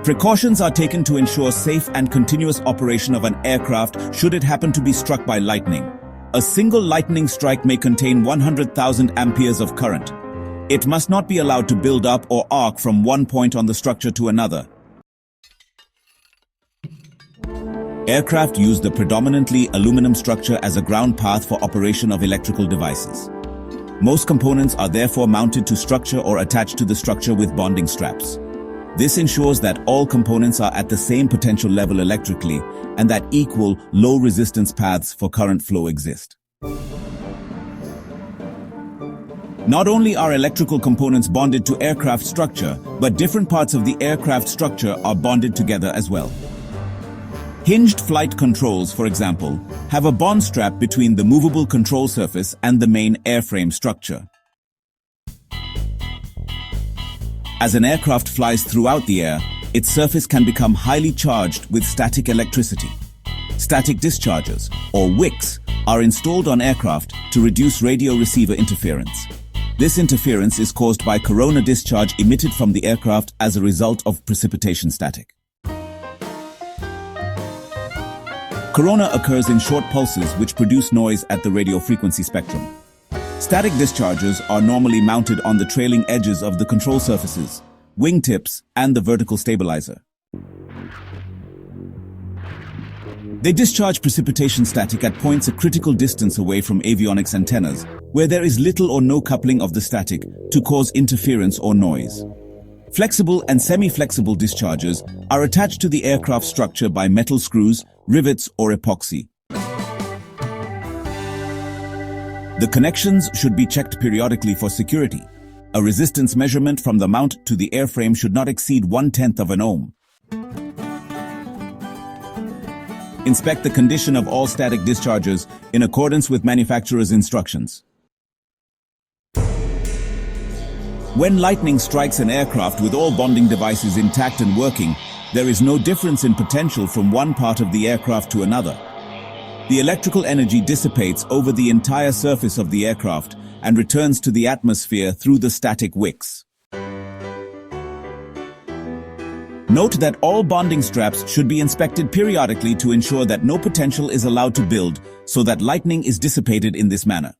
Precautions are taken to ensure safe and continuous operation of an aircraft should it happen to be struck by lightning. A single lightning strike may contain 100,000 amperes of current. It must not be allowed to build up or arc from one point on the structure to another. Aircraft use the predominantly aluminum structure as a ground path for operation of electrical devices. Most components are therefore mounted to structure or attached to the structure with bonding straps. This ensures that all components are at the same potential level electrically and that equal, low-resistance paths for current flow exist. Not only are electrical components bonded to aircraft structure, but different parts of the aircraft structure are bonded together as well. Hinged flight controls, for example, have a bond strap between the movable control surface and the main airframe structure. As an aircraft flies throughout the air, its surface can become highly charged with static electricity. Static dischargers, or WICs, are installed on aircraft to reduce radio receiver interference. This interference is caused by corona discharge emitted from the aircraft as a result of precipitation static. Corona occurs in short pulses which produce noise at the radio frequency spectrum. Static dischargers are normally mounted on the trailing edges of the control surfaces, wingtips, and the vertical stabilizer. They discharge precipitation static at points a critical distance away from avionics antennas, where there is little or no coupling of the static to cause interference or noise. Flexible and semi-flexible dischargers are attached to the aircraft structure by metal screws, rivets, or epoxy. The connections should be checked periodically for security. A resistance measurement from the mount to the airframe should not exceed 1/10 of an ohm. Inspect the condition of all static dischargers in accordance with manufacturer's instructions. When lightning strikes an aircraft with all bonding devices intact and working, there is no difference in potential from one part of the aircraft to another. The electrical energy dissipates over the entire surface of the aircraft and returns to the atmosphere through the static wicks. Note that all bonding straps should be inspected periodically to ensure that no potential is allowed to build, so that lightning is dissipated in this manner.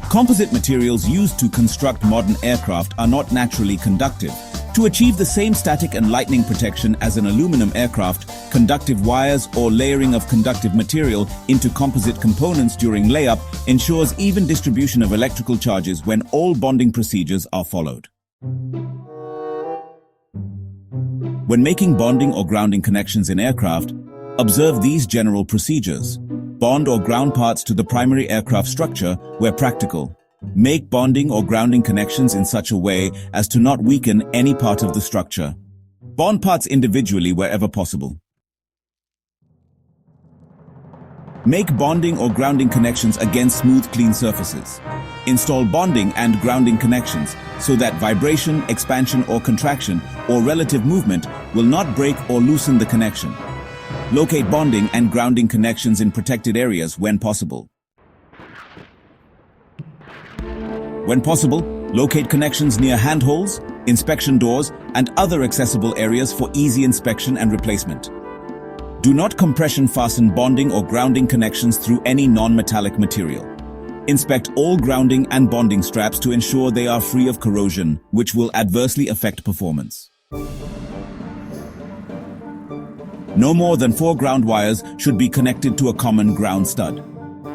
Composite materials used to construct modern aircraft are not naturally conductive. To achieve the same static and lightning protection as an aluminum aircraft, conductive wires or layering of conductive material into composite components during layup ensures even distribution of electrical charges when all bonding procedures are followed. When making bonding or grounding connections in aircraft, observe these general procedures. Bond or ground parts to the primary aircraft structure where practical. Make bonding or grounding connections in such a way as to not weaken any part of the structure. Bond parts individually wherever possible. Make bonding or grounding connections against smooth, clean surfaces. Install bonding and grounding connections so that vibration, expansion or contraction or relative movement will not break or loosen the connection. Locate bonding and grounding connections in protected areas when possible. When possible, locate connections near handholds, inspection doors, and other accessible areas for easy inspection and replacement. Do not compression fasten bonding or grounding connections through any non-metallic material. Inspect all grounding and bonding straps to ensure they are free of corrosion, which will adversely affect performance. No more than 4 ground wires should be connected to a common ground stud.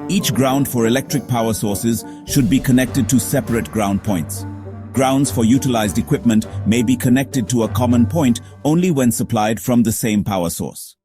Each ground for electric power sources should be connected to separate ground points. Grounds for utilized equipment may be connected to a common point only when supplied from the same power source.